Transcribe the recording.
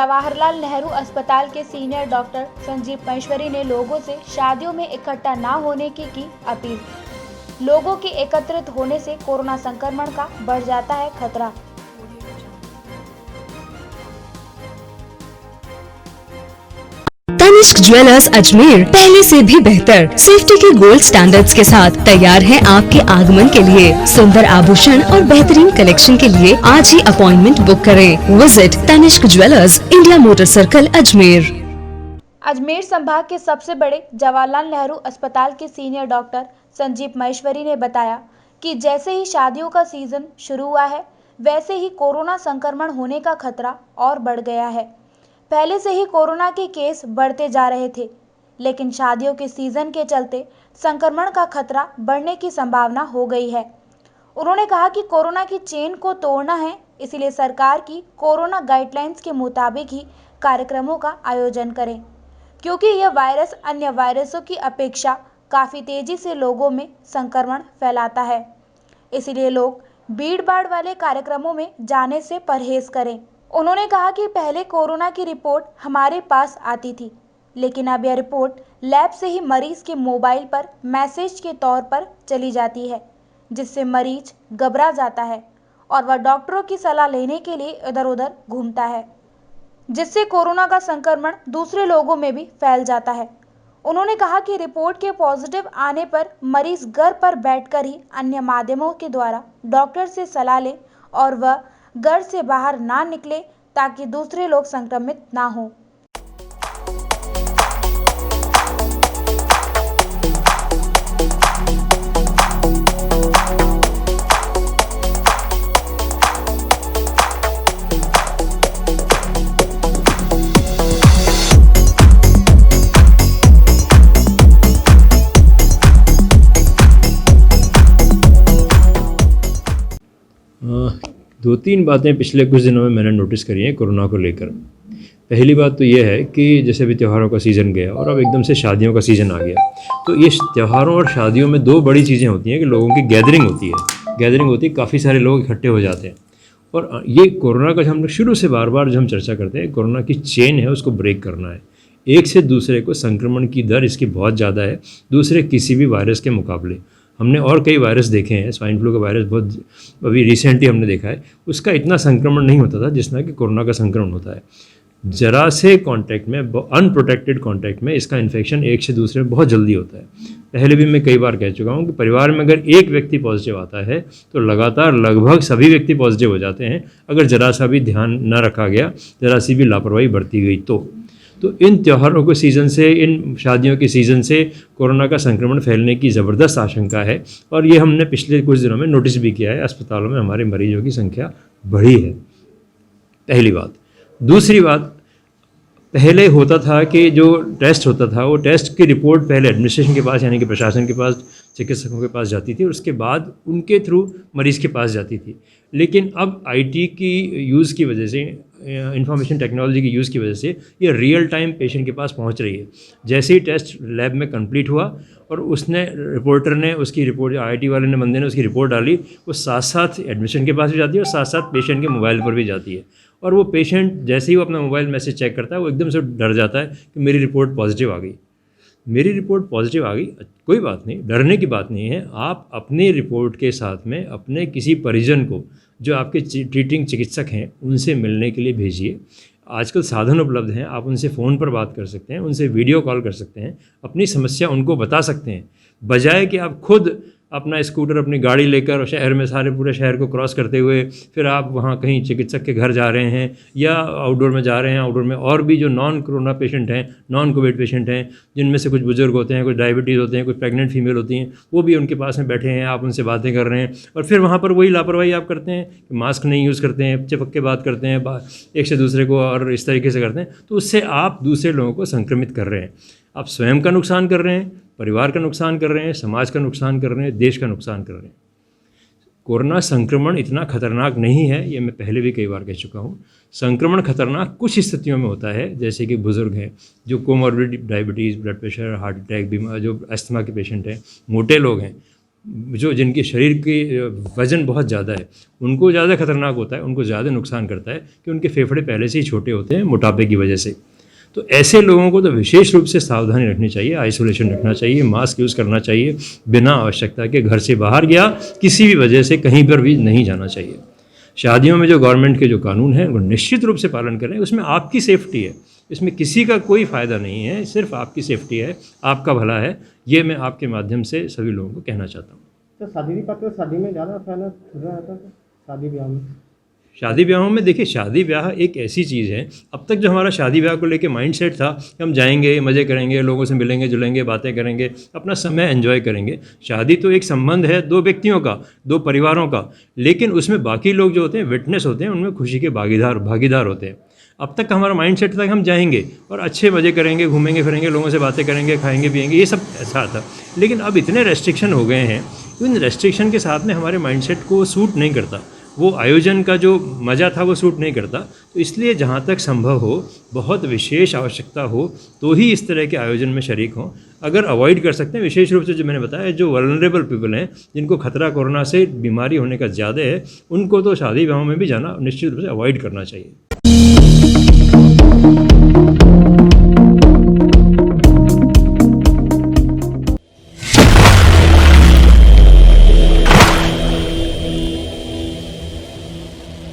जवाहरलाल नेहरू अस्पताल के senior doctor Sanjeev Maheshwari ने लोगों से शादियों में इकट्ठा न होने की अपील। लोगों के एकत्रित होने से कोरोना संक्रमण का बढ़ जाता है खतरा। तनिष्क ज्वेलर्स अजमेर पहले से भी बेहतर सेफ्टी के गोल्ड स्टैंडर्ड्स के साथ तैयार है आपके आगमन के लिए। सुंदर आभूषण और बेहतरीन कलेक्शन के लिए आज ही अपॉइंटमेंट बुक करें। Visit Tanishq jewellers, India motor circle, Ajmer. Ajmer संभाग के सबसे बड़े जवाहरलाल नेहरू अस्पताल के सीनियर डॉक्टर संजीव महेश्वरी ने बताया कि जैसे ही शादियों का सीजन शुरू हुआ है, वैसे ही कोरोना संक्रमण होने का खतरा और बढ़ गया है। पहले से ही कोरोना के केस बढ़ते जा रहे थे, लेकिन शादियों के सीजन के चलते संक्रमण का खतरा बढ़ने की संभावना हो गई है। उन्होंने कहा कि कोरोना की चेन को तोड़ना है, इसलिए सरकार की कोरोना गाइडलाइंस के मुताबिक ही कार्यक्रमों का आयोजन करें, क्योंकि यह वायरस अन्य वायरसों की अपेक्षा काफ़ी तेजी से लोगों में संक्रमण फैलाता है। इसलिए लोग भीड़-भाड़ वाले कार्यक्रमों में जाने से परहेज करें। उन्होंने कहा कि पहले कोरोना की रिपोर्ट हमारे पास आती थी, लेकिन अब यह रिपोर्ट लैब से ही मरीज के मोबाइल पर मैसेज के तौर पर चली जाती है, जिससे मरीज घबरा जाता है और वह डॉक्टरों की सलाह लेने के लिए इधर-उधर घूमता है, जिससे कोरोना का संक्रमण दूसरे लोगों में भी फैल जाता है। उन्होंने कहा कि रिपोर्ट के पॉजिटिव आने पर मरीज घर पर बैठकर ही अन्य माध्यमों के द्वारा डॉक्टर से सलाह ले और वह घर से बाहर ना निकले, ताकि दूसरे लोग संक्रमित ना हों। दो तीन बातें पिछले कुछ दिनों में मैंने नोटिस करी हैं कोरोना को लेकर। पहली बात तो ये है कि जैसे अभी त्योहारों का सीज़न गया और अब एकदम से शादियों का सीज़न आ गया, तो ये त्योहारों और शादियों में दो बड़ी चीज़ें होती हैं कि लोगों की गैदरिंग होती है, काफ़ी सारे लोग इकट्ठे हो जाते हैं। और ये कोरोना का हम लोग शुरू से बार बार जब हम चर्चा करते हैं, कोरोना की चेन है उसको ब्रेक करना है। एक से दूसरे को संक्रमण की दर इसकी बहुत ज़्यादा है दूसरे किसी भी वायरस के मुकाबले। हमने और कई वायरस देखे हैं, स्वाइन फ्लू का वायरस बहुत अभी रिसेंटली हमने देखा है, उसका इतना संक्रमण नहीं होता था जितना कि कोरोना का संक्रमण होता है। जरा से कांटेक्ट में, अनप्रोटेक्टेड कांटेक्ट में इसका इन्फेक्शन एक से दूसरे में बहुत जल्दी होता है। पहले भी मैं कई बार कह चुका हूँ कि परिवार में अगर एक व्यक्ति पॉजिटिव आता है तो लगातार लगभग सभी व्यक्ति पॉजिटिव हो जाते हैं, अगर जरा सा भी ध्यान न रखा गया, जरा सी भी लापरवाही बरती गई तो इन त्योहारों के सीज़न से, इन शादियों के सीज़न से कोरोना का संक्रमण फैलने की ज़बरदस्त आशंका है। और ये हमने पिछले कुछ दिनों में नोटिस भी किया है, अस्पतालों में हमारे मरीजों की संख्या बढ़ी है। पहली बात। दूसरी बात, पहले होता था कि जो टेस्ट होता था वो टेस्ट की रिपोर्ट पहले एडमिनिस्ट्रेशन के पास यानी कि प्रशासन के पास, चिकित्सकों के पास जाती थी और उसके बाद उनके थ्रू मरीज़ के पास जाती थी। लेकिन अब आईटी की यूज़ की वजह से, इंफॉर्मेशन टेक्नोलॉजी की यूज़ की वजह से ये रियल टाइम पेशेंट के पास पहुंच रही है। जैसे ही टेस्ट लैब में कंप्लीट हुआ और उसने रिपोर्टर ने उसकी रिपोर्ट, आईटी वाले ने, बंदे ने उसकी रिपोर्ट डाली, वो साथ साथ एडमिशन के पास भी जाती है और साथ साथ पेशेंट के मोबाइल पर भी जाती है। और वो पेशेंट जैसे ही वो अपना मोबाइल मैसेज चेक करता है, वो एकदम से डर जाता है कि मेरी रिपोर्ट पॉजिटिव आ गई, मेरी रिपोर्ट पॉजिटिव आ गई। कोई बात नहीं, डरने की बात नहीं है। आप अपनी रिपोर्ट के साथ में अपने किसी परिजन को, जो आपके ट्रीटिंग चिकित्सक हैं, उनसे मिलने के लिए भेजिए। आजकल साधन उपलब्ध हैं, आप उनसे फ़ोन पर बात कर सकते हैं, उनसे वीडियो कॉल कर सकते हैं, अपनी समस्या उनको बता सकते हैं, बजाय कि आप खुद अपना स्कूटर, अपनी गाड़ी लेकर शहर में पूरे शहर को क्रॉस करते हुए फिर आप वहाँ कहीं चिकित्सक के घर जा रहे हैं या आउटडोर में जा रहे हैं। आउटडोर में और भी जो नॉन कोरोना पेशेंट हैं, नॉन कोविड पेशेंट हैं, जिनमें से कुछ बुजुर्ग होते हैं, कुछ डायबिटीज़ होते हैं, कुछ प्रेग्नेंट फीमेल होती हैं, वो भी उनके पास में बैठे हैं, आप उनसे बातें कर रहे हैं और फिर वहाँ पर वही लापरवाही आप करते हैं कि मास्क नहीं यूज़ करते हैं, चिपक के बात करते हैं एक से दूसरे को और इस तरीके से करते हैं, तो उससे आप दूसरे लोगों को संक्रमित कर रहे हैं। आप स्वयं का नुकसान कर रहे हैं, परिवार का नुकसान कर रहे हैं, समाज का नुकसान कर रहे हैं, देश का नुकसान कर रहे हैं। कोरोना संक्रमण इतना खतरनाक नहीं है, ये मैं पहले भी कई बार कह चुका हूँ। संक्रमण खतरनाक कुछ स्थितियों में होता है, जैसे कि बुजुर्ग हैं, जो comorbid diabetes, blood pressure, heart attack, बीमार, जो अस्थमा के पेशेंट हैं, मोटे लोग हैं, जो जिनके शरीर के वज़न बहुत ज़्यादा है उनको ज़्यादा खतरनाक होता है, उनको ज़्यादा नुकसान करता है कि उनके फेफड़े पहले से ही छोटे होते हैं मोटापे की वजह से। तो ऐसे लोगों को तो विशेष रूप से सावधानी रखनी चाहिए, आइसोलेशन रखना चाहिए, मास्क यूज़ करना चाहिए, बिना आवश्यकता के घर से बाहर गया किसी भी वजह से कहीं पर भी नहीं जाना चाहिए। शादियों में जो गवर्नमेंट के जो कानून हैं उनको निश्चित रूप से पालन करें, उसमें आपकी सेफ्टी है, इसमें किसी का कोई फ़ायदा नहीं है, सिर्फ आपकी सेफ्टी है, आपका भला है। ये मैं आपके माध्यम से सभी लोगों को कहना चाहता हूँ। तो शादी की बात, तो शादी में ज़्यादा फैला रहा था शादी ब्याह में। शादी ब्याहों में देखिए, शादी ब्याह एक ऐसी चीज़ है, अब तक जो हमारा शादी ब्याह को लेके माइंडसेट था कि हम जाएंगे, मज़े करेंगे, लोगों से मिलेंगे जुलेंगे, बातें करेंगे, अपना समय एंजॉय करेंगे। शादी तो एक संबंध है दो व्यक्तियों का, दो परिवारों का, लेकिन उसमें बाकी लोग जो होते हैं विटनेस होते हैं, उनमें खुशी के भागीदार होते हैं। अब तक हमारा माइंडसेट था कि हम जाएंगे और अच्छे मज़े करेंगे, घूमेंगे फिरेंगे, लोगों से बातें करेंगे, खाएंगे पिएंगे, ये सब ऐसा था। लेकिन अब इतने रेस्ट्रिक्शन हो गए हैं, इन रेस्ट्रिक्शन के साथ में हमारे माइंडसेट को सूट नहीं करता, वो आयोजन का जो मज़ा था वो सूट नहीं करता। तो इसलिए जहाँ तक संभव हो, बहुत विशेष आवश्यकता हो तो ही इस तरह के आयोजन में शरीक हों। अगर अवॉइड कर सकते हैं, विशेष रूप से जो मैंने बताया, जो वल्नरेबल पीपल हैं, जिनको खतरा कोरोना से बीमारी होने का ज़्यादा है, उनको तो शादी ब्याहों में भी जाना निश्चित रूप से अवॉइड करना चाहिए।